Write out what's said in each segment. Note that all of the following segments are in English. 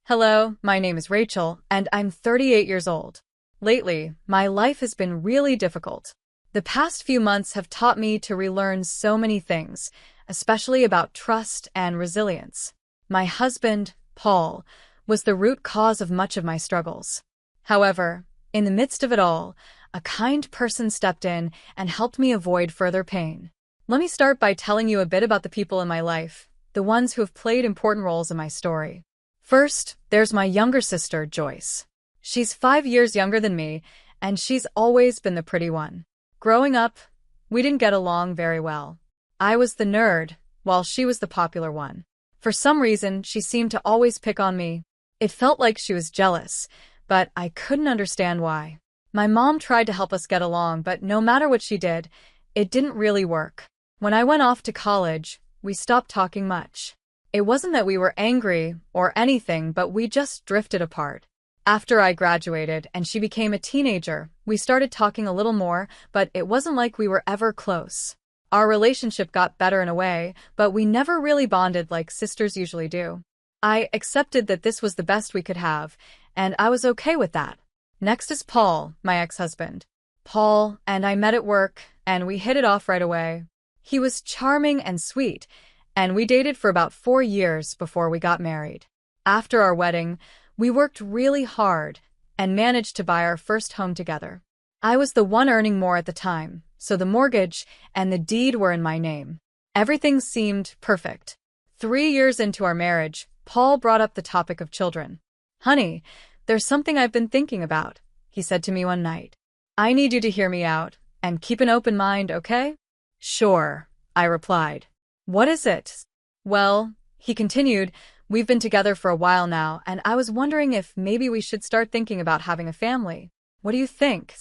Hello, my name is Rachel, and I'm 38 years old. Lately, my life has been really difficult. The past few months have taught me to relearn so many things, especially about trust and resilience. My husband, Paul, was the root cause of much of my struggles. However, in the midst of it all, a kind person stepped in and helped me avoid further pain. Let me start by telling you a bit about the people in my life, the ones who have played important roles in my story. First, there's my younger sister, Joyce. She's 5 years younger than me, and she's always been the pretty one. Growing up, we didn't get along very well. I was the nerd, while she was the popular one. For some reason, she seemed to always pick on me. It felt like she was jealous, but I couldn't understand why. My mom tried to help us get along, but no matter what she did, it didn't really work. When I went off to college, we stopped talking much. It wasn't that we were angry or anything, but we just drifted apart. After I graduated and she became a teenager, we started talking a little more, but it wasn't like we were ever close. Our relationship got better in a way, but we never really bonded like sisters usually do. I accepted that this was the best we could have, and I was okay with that. Next is Paul, my ex-husband. Paul and I met at work, and we hit it off right away. He was charming and sweet, and we dated for about 4 years before we got married. After our wedding, we worked really hard and managed to buy our first home together. I was the one earning more at the time, so the mortgage and the deed were in my name. Everything seemed perfect. 3 years into our marriage, Paul brought up the topic of children. "Honey, there's something I've been thinking about," he said to me one night. "I need you to hear me out and keep an open mind, okay?" "Sure," I replied. "What is it?" "Well," he continued, "we've been together for a while now, and I was wondering if maybe we should start thinking about having a family. What do you think?"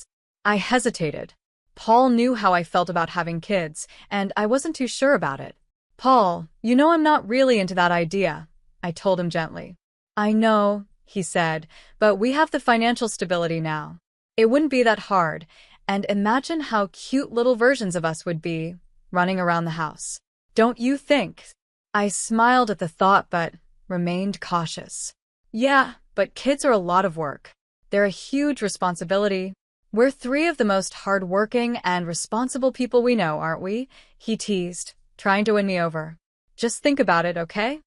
I hesitated. Paul knew how I felt about having kids, and I wasn't too sure about it. "Paul, you know I'm not really into that idea," I told him gently. "I know," he said, "but we have the financial stability now. It wouldn't be that hard, and imagine how cute little versions of us would be, running around the house. Don't you think?" I smiled at the thought but remained cautious. "Yeah, but kids are a lot of work. They're a huge responsibility. We're 3 of the most hard-working and responsible people we know, aren't we?" he teased, trying to win me over. "Just think about it, okay?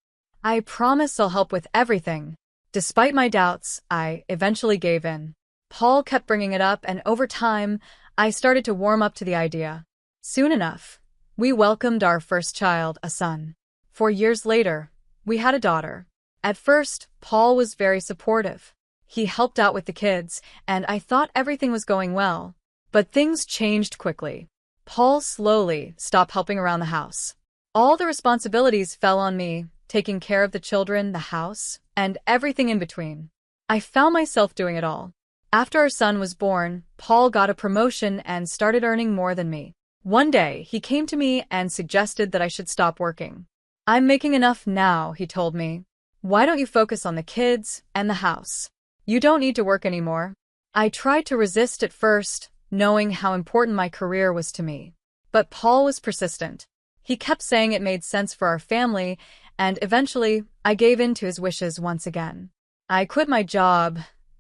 I promise I'll help with everything." Despite my doubts, I eventually gave in. Paul kept bringing it up, and over time, I started to warm up to the idea. Soon enough, we welcomed our first child, a son. 4 years later, we had a daughter. At first, Paul was very supportive. He helped out with the kids, and I thought everything was going well. But things changed quickly. Paul slowly stopped helping around the house. All the responsibilities fell on me, taking care of the children, the house, and everything in between. I found myself doing it all. After our son was born, Paul got a promotion and started earning more than me. One day, he came to me and suggested that I should stop working. "I'm making enough now," he told me. "Why don't you focus on the kids and the house? You don't need to work anymore." I tried to resist at first, knowing how important my career was to me. But Paul was persistent. He kept saying it made sense for our family, and eventually, I gave in to his wishes once again. I quit my job,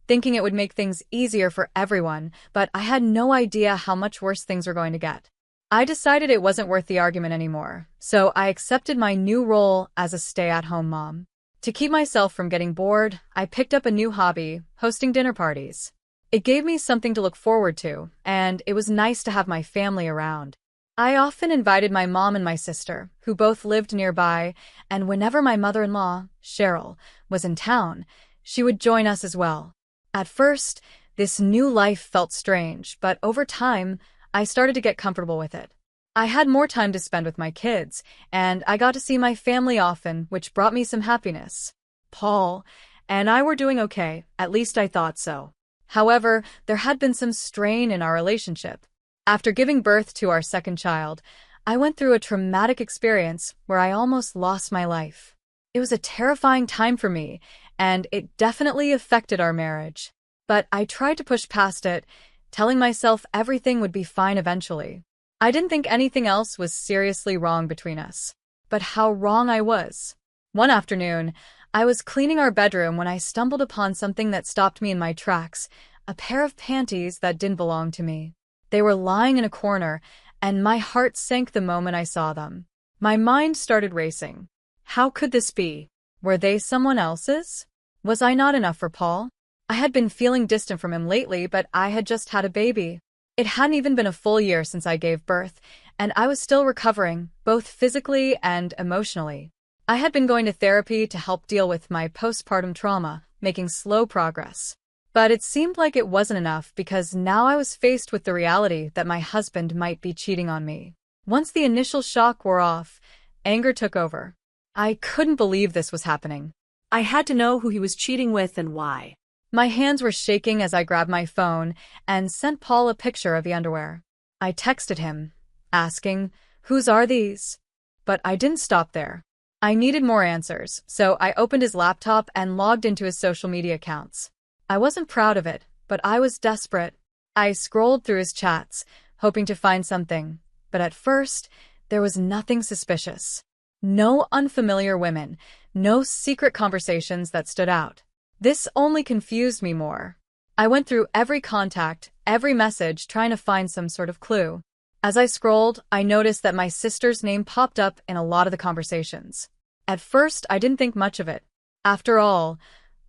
thinking it would make things easier for everyone, but I had no idea how much worse things were going to get. I decided it wasn't worth the argument anymore, so I accepted my new role as a stay-at-home mom. To keep myself from getting bored, I picked up a new hobby, hosting dinner parties. It gave me something to look forward to, and it was nice to have my family around. I often invited my mom and my sister, who both lived nearby, and whenever my mother-in-law, Cheryl, was in town, she would join us as well. At first, this new life felt strange, but over time, I started to get comfortable with it. I had more time to spend with my kids, and I got to see my family often, which brought me some happiness. Paul and I were doing okay, at least I thought so. However, there had been some strain in our relationship. After giving birth to our second child, I went through a traumatic experience where I almost lost my life. It was a terrifying time for me, and it definitely affected our marriage. But I tried to push past it, telling myself everything would be fine eventually. I didn't think anything else was seriously wrong between us. But how wrong I was. One afternoon, I was cleaning our bedroom when I stumbled upon something that stopped me in my tracks, a pair of panties that didn't belong to me. They were lying in a corner, and my heart sank the moment I saw them. My mind started racing. How could this be? Were they someone else's? Was I not enough for Paul? I had been feeling distant from him lately, but I had just had a baby. It hadn't even been a full year since I gave birth, and I was still recovering, both physically and emotionally. I had been going to therapy to help deal with my postpartum trauma, making slow progress. But it seemed like it wasn't enough because now I was faced with the reality that my husband might be cheating on me. Once the initial shock wore off, anger took over. I couldn't believe this was happening. I had to know who he was cheating with and why. My hands were shaking as I grabbed my phone and sent Paul a picture of the underwear. I texted him, asking, "Whose are these?" But I didn't stop there. I needed more answers, so I opened his laptop and logged into his social media accounts. I wasn't proud of it, but I was desperate. I scrolled through his chats, hoping to find something, but at first, there was nothing suspicious. No unfamiliar women, no secret conversations that stood out. This only confused me more. I went through every contact, every message, trying to find some sort of clue. As I scrolled, I noticed that my sister's name popped up in a lot of the conversations. At first, I didn't think much of it. After all,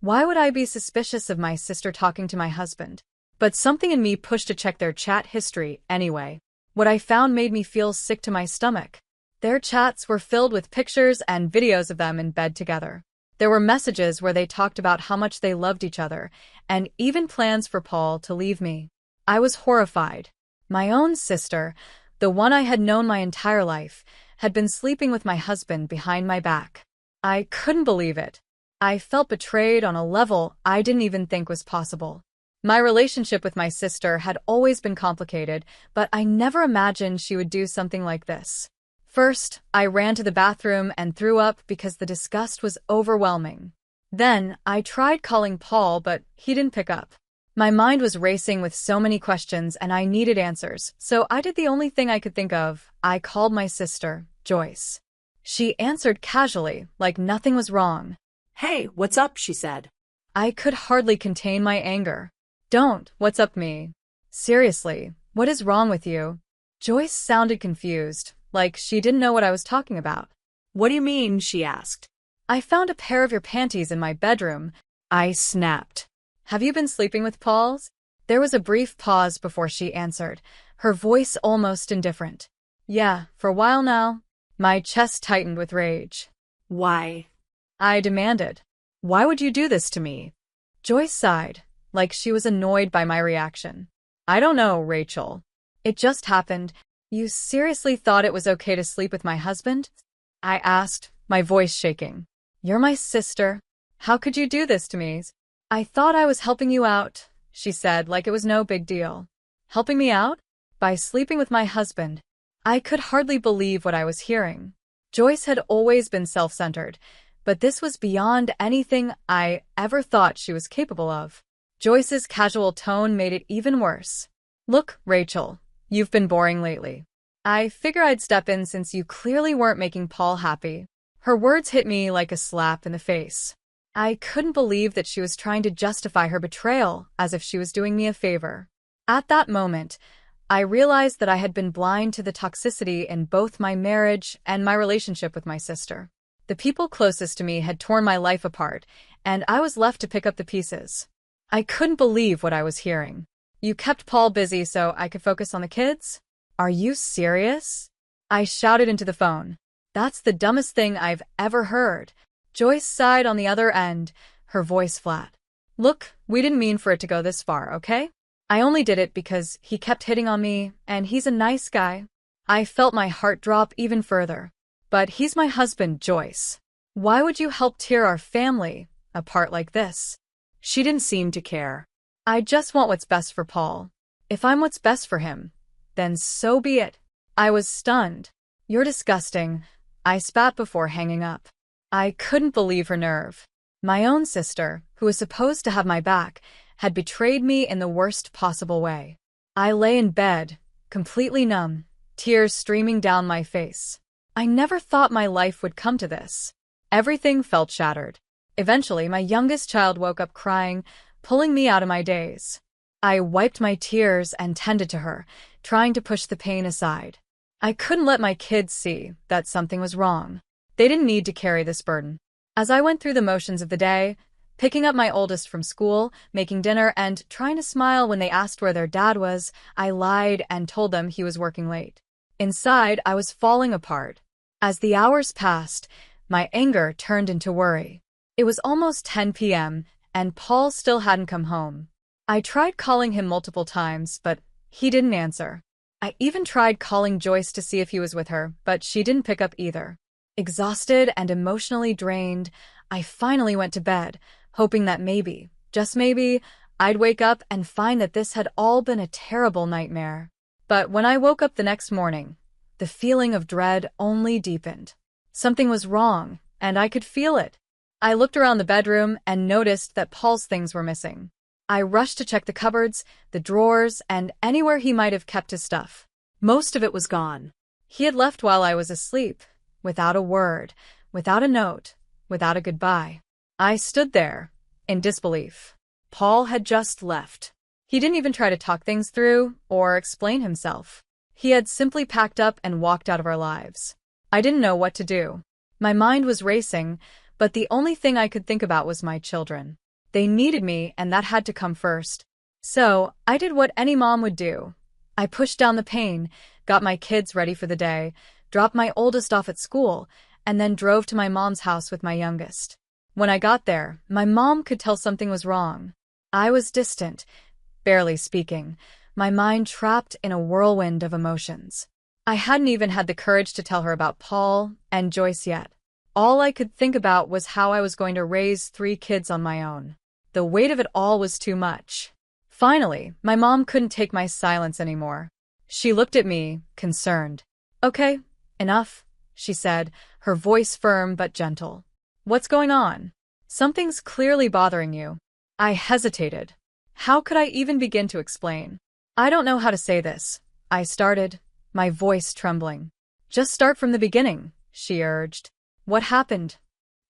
why would I be suspicious of my sister talking to my husband? But something in me pushed to check their chat history anyway. What I found made me feel sick to my stomach. Their chats were filled with pictures and videos of them in bed together. There were messages where they talked about how much they loved each other, and even plans for Paul to leave me. I was horrified. My own sister, the one I had known my entire life, had been sleeping with my husband behind my back. I couldn't believe it. I felt betrayed on a level I didn't even think was possible. My relationship with my sister had always been complicated, but I never imagined she would do something like this. First, I ran to the bathroom and threw up because the disgust was overwhelming. Then, I tried calling Paul, but he didn't pick up. My mind was racing with so many questions and I needed answers, so I did the only thing I could think of. I called my sister, Joyce. She answered casually, like nothing was wrong. "Hey, what's up?" she said. I could hardly contain my anger. "Don't, what's up me? Seriously, what is wrong with you?" Joyce sounded confused, like she didn't know what I was talking about. "What do you mean?" she asked. "I found a pair of your panties in my bedroom," I snapped. "Have you been sleeping with Paul's?" There was a brief pause before she answered, her voice almost indifferent. "Yeah, for a while now." My chest tightened with rage. "Why?" I demanded. "Why would you do this to me?" Joyce sighed, like she was annoyed by my reaction. "I don't know, Rachel. It just happened. You seriously thought it was okay to sleep with my husband?" I asked, my voice shaking. "You're my sister. How could you do this to me?" "I thought I was helping you out," she said, like it was no big deal. Helping me out? By sleeping with my husband. I could hardly believe what I was hearing. Joyce had always been self-centered, but this was beyond anything I ever thought she was capable of. Joyce's casual tone made it even worse. "Look, Rachel, you've been boring lately. I figure I'd step in since you clearly weren't making Paul happy." Her words hit me like a slap in the face. I couldn't believe that she was trying to justify her betrayal as if she was doing me a favor. At that moment, I realized that I had been blind to the toxicity in both my marriage and my relationship with my sister. The people closest to me had torn my life apart, and I was left to pick up the pieces. I couldn't believe what I was hearing. "You kept Paul busy so I could focus on the kids? Are you serious?" I shouted into the phone. "That's the dumbest thing I've ever heard." Joyce sighed on the other end, her voice flat. "Look, we didn't mean for it to go this far, okay? I only did it because he kept hitting on me, and he's a nice guy." I felt my heart drop even further. "But he's my husband, Joyce. Why would you help tear our family apart like this?" She didn't seem to care. "I just want what's best for Paul. If I'm what's best for him, then so be it." I was stunned. "You're disgusting," I spat before hanging up. I couldn't believe her nerve. My own sister, who was supposed to have my back, had betrayed me in the worst possible way. I lay in bed, completely numb, tears streaming down my face. I never thought my life would come to this. Everything felt shattered. Eventually, my youngest child woke up crying, pulling me out of my daze. I wiped my tears and tended to her, trying to push the pain aside. I couldn't let my kids see that something was wrong. They didn't need to carry this burden. As I went through the motions of the day, picking up my oldest from school, making dinner, and trying to smile when they asked where their dad was, I lied and told them he was working late. Inside, I was falling apart. As the hours passed, my anger turned into worry. It was almost 10 p.m., and Paul still hadn't come home. I tried calling him multiple times, but he didn't answer. I even tried calling Joyce to see if he was with her, but she didn't pick up either. Exhausted and emotionally drained, I finally went to bed, hoping that maybe, just maybe, I'd wake up and find that this had all been a terrible nightmare. But when I woke up the next morning, the feeling of dread only deepened. Something was wrong, and I could feel it. I looked around the bedroom and noticed that Paul's things were missing. I rushed to check the cupboards, the drawers, and anywhere he might have kept his stuff. Most of it was gone. He had left while I was asleep, without a word, without a note, without a goodbye. I stood there, in disbelief. Paul had just left. He didn't even try to talk things through or explain himself. He had simply packed up and walked out of our lives. I didn't know what to do. My mind was racing, but the only thing I could think about was my children. They needed me, and that had to come first. So, I did what any mom would do. I pushed down the pain, got my kids ready for the day, dropped my oldest off at school, and then drove to my mom's house with my youngest. When I got there, my mom could tell something was wrong. I was distant, barely speaking, my mind trapped in a whirlwind of emotions. I hadn't even had the courage to tell her about Paul and Joyce yet. All I could think about was how I was going to raise 3 kids on my own. The weight of it all was too much. Finally, my mom couldn't take my silence anymore. She looked at me, concerned. "Okay, enough," she said, her voice firm but gentle. "What's going on? Something's clearly bothering you." I hesitated. How could I even begin to explain? "I don't know how to say this," I started, my voice trembling. "Just start from the beginning," she urged. "What happened?"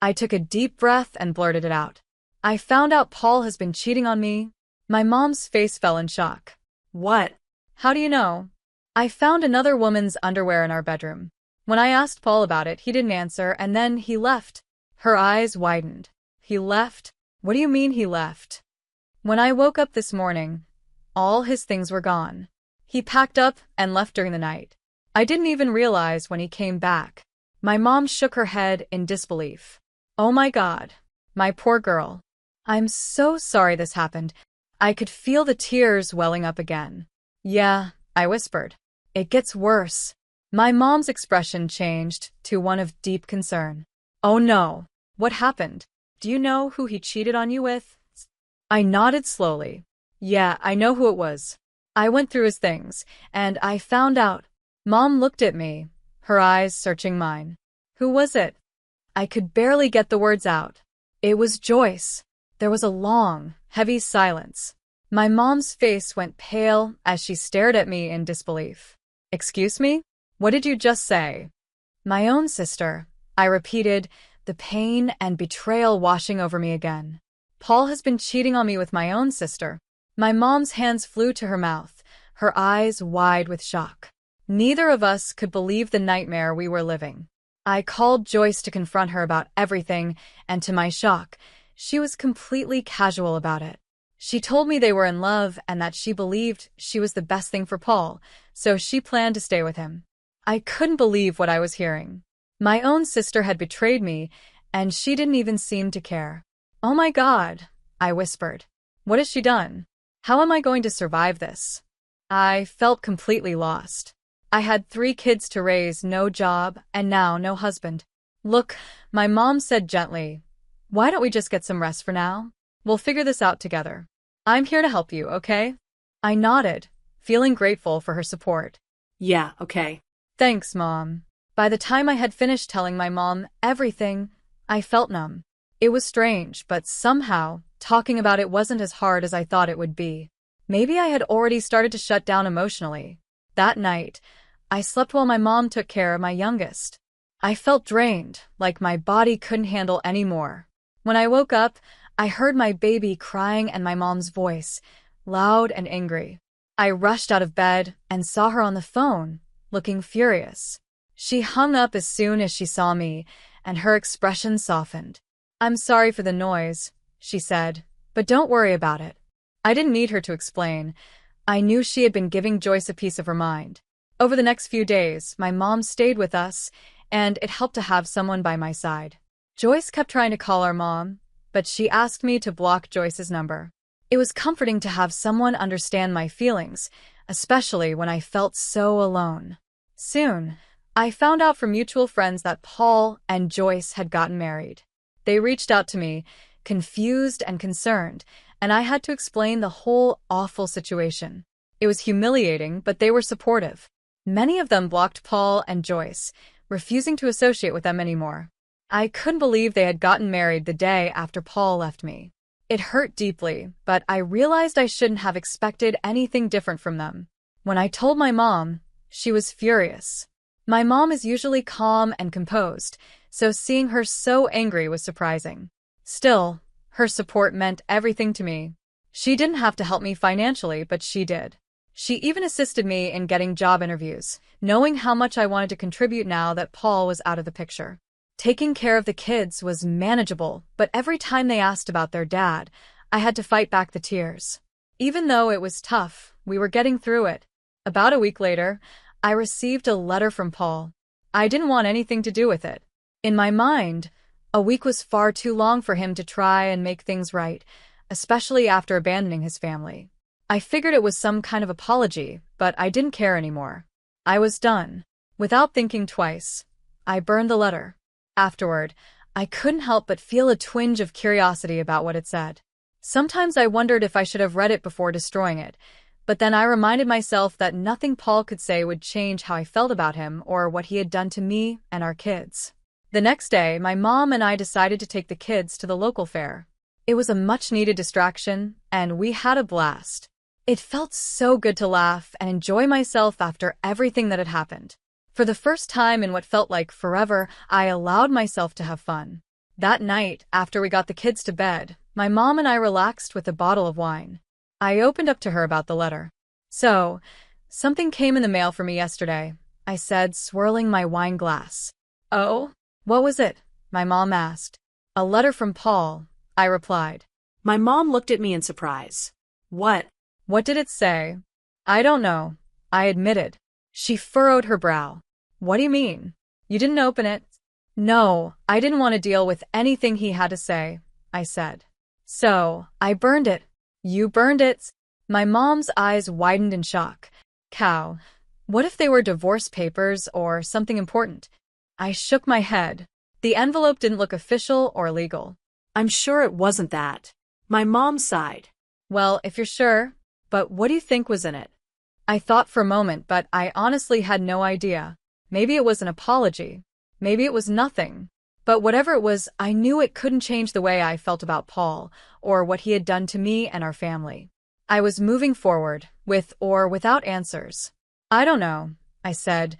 I took a deep breath and blurted it out. "I found out Paul has been cheating on me." My mom's face fell in shock. What? "How do you know?" "I found another woman's underwear in our bedroom. When I asked Paul about it, he didn't answer, and then he left." Her eyes widened. "He left? What do you mean he left?" "When I woke up this morning, all his things were gone. He packed up and left during the night. I didn't even realize when he came back." My mom shook her head in disbelief. "Oh my God. My poor girl. I'm so sorry this happened." I could feel the tears welling up again. "Yeah," I whispered. "It gets worse." My mom's expression changed to one of deep concern. "Oh no. What happened? Do you know who he cheated on you with?" I nodded slowly. "Yeah, I know who it was. I went through his things, and I found out." Mom looked at me, her eyes searching mine. "Who was it?" I could barely get the words out. "It was Joyce." There was a long, heavy silence. My mom's face went pale as she stared at me in disbelief. "Excuse me? What did you just say?" "My own sister," I repeated, the pain and betrayal washing over me again. "Paul has been cheating on me with my own sister." My mom's hands flew to her mouth, her eyes wide with shock. Neither of us could believe the nightmare we were living. I called Joyce to confront her about everything, and to my shock, she was completely casual about it. She told me they were in love and that she believed she was the best thing for Paul, so she planned to stay with him. I couldn't believe what I was hearing. My own sister had betrayed me, and she didn't even seem to care. "Oh my God," I whispered. "What has she done? How am I going to survive this?" I felt completely lost. I had 3 kids to raise, no job, and now no husband. "Look," my mom said gently, "why don't we just get some rest for now? We'll figure this out together. I'm here to help you, okay?" I nodded, feeling grateful for her support. "Yeah, okay." "Thanks, Mom." By the time I had finished telling my mom everything, I felt numb. It was strange, but somehow, talking about it wasn't as hard as I thought it would be. Maybe I had already started to shut down emotionally. That night, I slept while my mom took care of my youngest. I felt drained, like my body couldn't handle any more. When I woke up, I heard my baby crying and my mom's voice, loud and angry. I rushed out of bed and saw her on the phone, looking furious. She hung up as soon as she saw me, and her expression softened. "I'm sorry for the noise," she said, "but don't worry about it." I didn't need her to explain. I knew she had been giving Joyce a piece of her mind. Over the next few days, my mom stayed with us, and it helped to have someone by my side. Joyce kept trying to call our mom, but she asked me to block Joyce's number. It was comforting to have someone understand my feelings, especially when I felt so alone. Soon, I found out from mutual friends that Paul and Joyce had gotten married. They reached out to me, confused and concerned, and I had to explain the whole awful situation. It was humiliating, but they were supportive. Many of them blocked Paul and Joyce, refusing to associate with them anymore. I couldn't believe they had gotten married the day after Paul left me. It hurt deeply, but I realized I shouldn't have expected anything different from them. When I told my mom, she was furious. My mom is usually calm and composed, so seeing her so angry was surprising. Still, her support meant everything to me. She didn't have to help me financially, but she did. She even assisted me in getting job interviews, knowing how much I wanted to contribute now that Paul was out of the picture. Taking care of the kids was manageable, but every time they asked about their dad, I had to fight back the tears. Even though it was tough, we were getting through it. About a week later, I received a letter from Paul. I didn't want anything to do with it. In my mind, a week was far too long for him to try and make things right, especially after abandoning his family. I figured it was some kind of apology, but I didn't care anymore. I was done. Without thinking twice, I burned the letter. Afterward, I couldn't help but feel a twinge of curiosity about what it said. Sometimes I wondered if I should have read it before destroying it, but then I reminded myself that nothing Paul could say would change how I felt about him or what he had done to me and our kids. The next day, my mom and I decided to take the kids to the local fair. It was a much-needed distraction, and we had a blast. It felt so good to laugh and enjoy myself after everything that had happened. For the first time in what felt like forever, I allowed myself to have fun. That night, after we got the kids to bed, my mom and I relaxed with a bottle of wine. I opened up to her about the letter. "So, something came in the mail for me yesterday," I said, swirling my wine glass. "Oh? What was it?" my mom asked. "A letter from Paul," I replied. My mom looked at me in surprise. What? "What did it say?" "I don't know," I admitted. She furrowed her brow. "What do you mean? You didn't open it?" "No, I didn't want to deal with anything he had to say," I said. "So, I burned it." "You burned it?" My mom's eyes widened in shock. "Cow, what if they were divorce papers or something important?" I shook my head. The envelope didn't look official or legal. "I'm sure it wasn't that." My mom sighed. "Well, if you're sure, but what do you think was in it?" I thought for a moment, but I honestly had no idea. Maybe it was an apology. Maybe it was nothing. But whatever it was, I knew it couldn't change the way I felt about Paul, or what he had done to me and our family. I was moving forward, with or without answers. "I don't know," I said,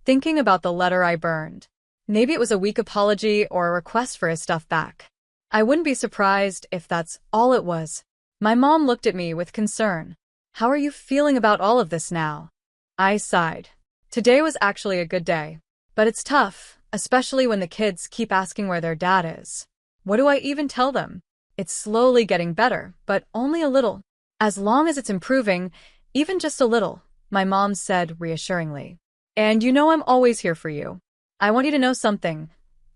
thinking about the letter I burned. Maybe it was a weak apology or a request for his stuff back. I wouldn't be surprised if that's all it was. My mom looked at me with concern. "How are you feeling about all of this now?" I sighed. Today was actually a good day. But it's tough, especially when the kids keep asking where their dad is. What do I even tell them? It's slowly getting better, but only a little. As long as it's improving, even just a little, my mom said reassuringly. "And you know I'm always here for you. I want you to know something.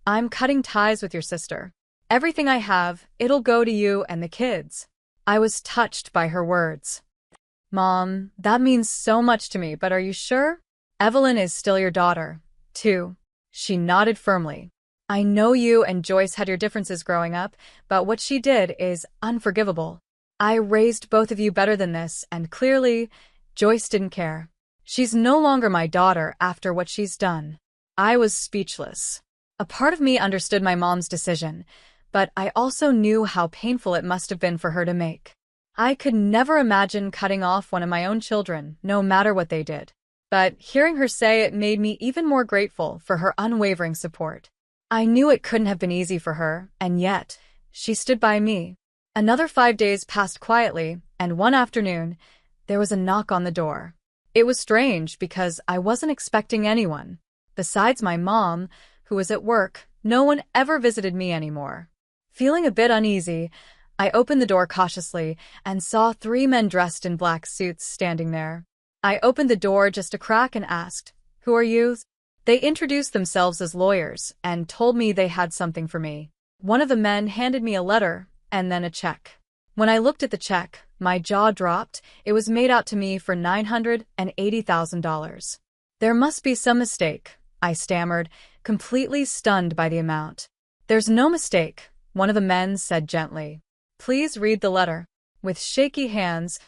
I'm cutting ties with your sister. Everything I have, it'll go to you and the kids." I was touched by her words. "Mom, that means so much to me, but are you sure? Evelyn is still your daughter, too." She nodded firmly. "I know you and Joyce had your differences growing up, but what she did is unforgivable. I raised both of you better than this, and clearly, Joyce didn't care. She's no longer my daughter after what she's done." I was speechless. A part of me understood my mom's decision, but I also knew how painful it must have been for her to make. I could never imagine cutting off one of my own children, no matter what they did. But hearing her say it made me even more grateful for her unwavering support. I knew it couldn't have been easy for her, and yet, She stood by me. Another 5 days passed quietly, and one afternoon, there was a knock on the door. It was strange because I wasn't expecting anyone. Besides my mom, who was at work, no one ever visited me anymore. Feeling a bit uneasy, I opened the door cautiously and saw 3 men dressed in black suits standing there. I opened the door just a crack and asked, "Who are you?" They introduced themselves as lawyers and told me they had something for me. One of the men handed me a letter and then a check. When I looked at the check, my jaw dropped. It was made out to me for $980,000. "There must be some mistake," I stammered, completely stunned by the amount. "There's no mistake," one of the men said gently. "Please read the letter." With shaky hands,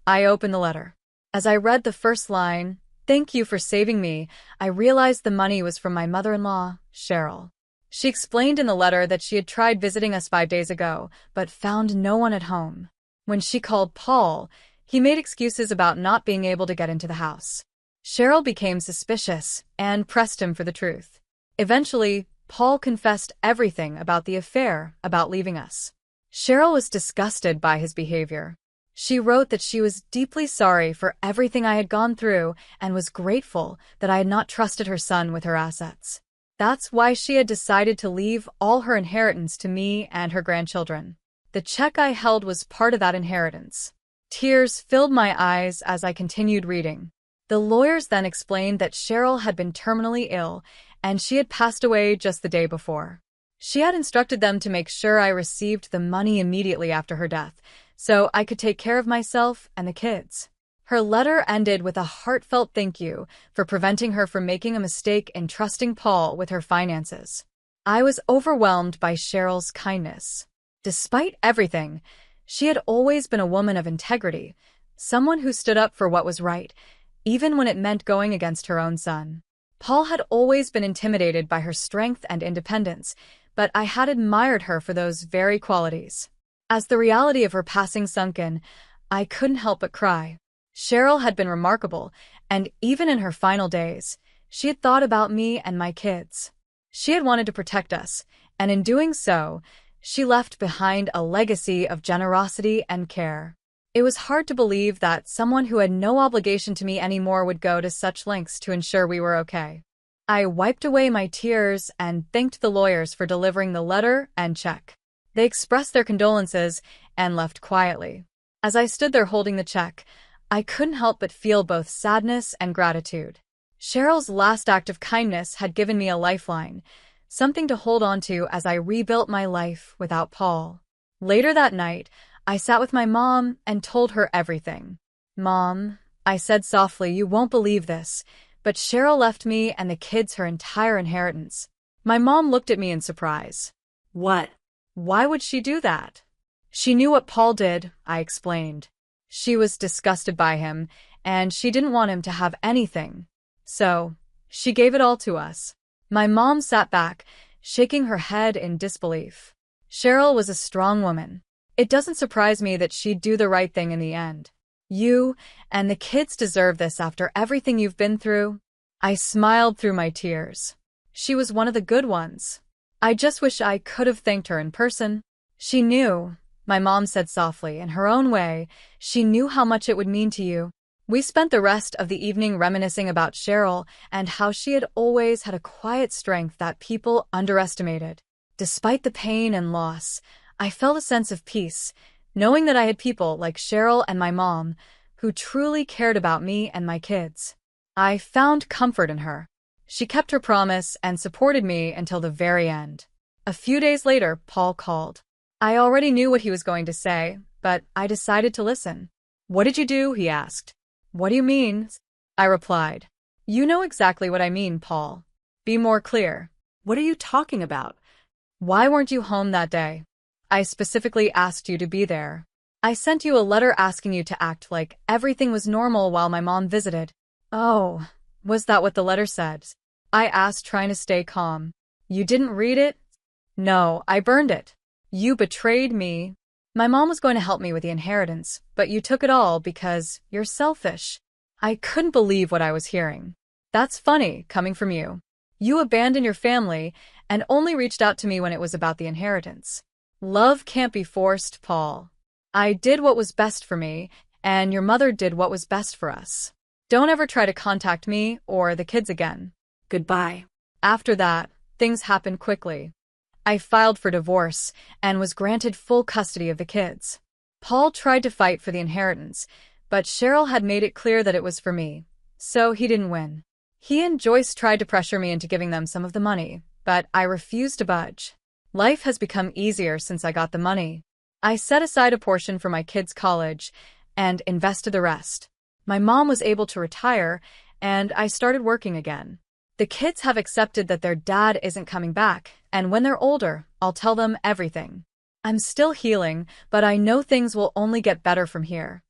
I opened the letter. As I read the first line, "Thank you for saving me," I realized the money was from my mother-in-law, Cheryl. She explained in the letter that she had tried visiting us 5 days ago, but found no one at home. When she called Paul, he made excuses about not being able to get into the house. Cheryl became suspicious and pressed him for the truth. Eventually, Paul confessed everything about the affair, about leaving us. Cheryl was disgusted by his behavior. She wrote that she was deeply sorry for everything I had gone through and was grateful that I had not trusted her son with her assets. That's why she had decided to leave all her inheritance to me and her grandchildren. The check I held was part of that inheritance. Tears filled my eyes as I continued reading. The lawyers then explained that Cheryl had been terminally ill and she had passed away just the day before. She had instructed them to make sure I received the money immediately after her death, so I could take care of myself and the kids. Her letter ended with a heartfelt thank you for preventing her from making a mistake in trusting Paul with her finances. I was overwhelmed by Cheryl's kindness. Despite everything, she had always been a woman of integrity, someone who stood up for what was right, even when it meant going against her own son. Paul had always been intimidated by her strength and independence, but I had admired her for those very qualities. As the reality of her passing sunk in, I couldn't help but cry. Cheryl had been remarkable, and even in her final days, she had thought about me and my kids. She had wanted to protect us, and in doing so, she left behind a legacy of generosity and care. It was hard to believe that someone who had no obligation to me anymore would go to such lengths to ensure we were okay. I wiped away my tears and thanked the lawyers for delivering the letter and check. They expressed their condolences and left quietly. As I stood there holding the check, I couldn't help but feel both sadness and gratitude. Cheryl's last act of kindness had given me a lifeline, something to hold on to as I rebuilt my life without Paul. Later that night, I sat with my mom and told her everything. "Mom," I said softly, "you won't believe this, but Cheryl left me and the kids her entire inheritance." My mom looked at me in surprise. What? "Why would she do that?" "She knew what Paul did," I explained. "She was disgusted by him, and she didn't want him to have anything. So, she gave it all to us." My mom sat back, shaking her head in disbelief. Cheryl was a strong woman. It doesn't surprise me that she'd do the right thing in the end. You and the kids deserve this after everything you've been through. I smiled through my tears. She was one of the good ones. I just wish I could have thanked her in person. "She knew," my mom said softly, "in her own way, she knew how much it would mean to you." We spent the rest of the evening reminiscing about Cheryl and how she had always had a quiet strength that people underestimated. Despite the pain and loss, I felt a sense of peace, knowing that I had people like Cheryl and my mom who truly cared about me and my kids. I found comfort in her. She kept her promise and supported me until the very end. A few days later, Paul called. I already knew what he was going to say, but I decided to listen. "What did you do?" he asked. "What do you mean?" I replied. "You know exactly what I mean, Paul. Be more clear." What are you talking about? "Why weren't you home that day? I specifically asked you to be there. I sent you a letter asking you to act like everything was normal while my mom visited." "Oh, was that what the letter said?" I asked, trying to stay calm. "You didn't read it?" "No, I burned it. You betrayed me. My mom was going to help me with the inheritance, but you took it all because you're selfish." I couldn't believe what I was hearing. "That's funny, coming from you. You abandoned your family and only reached out to me when it was about the inheritance." Love can't be forced, Paul. I did what was best for me, and your mother did what was best for us. Don't ever try to contact me or the kids again. Goodbye. After that, things happened quickly. I filed for divorce and was granted full custody of the kids. Paul tried to fight for the inheritance, but Cheryl had made it clear that it was for me, so he didn't win. He and Joyce tried to pressure me into giving them some of the money, but I refused to budge. Life has become easier since I got the money. I set aside a portion for my kids' college and invested the rest. My mom was able to retire, and I started working again. The kids have accepted that their dad isn't coming back, and when they're older, I'll tell them everything. I'm still healing, but I know things will only get better from here.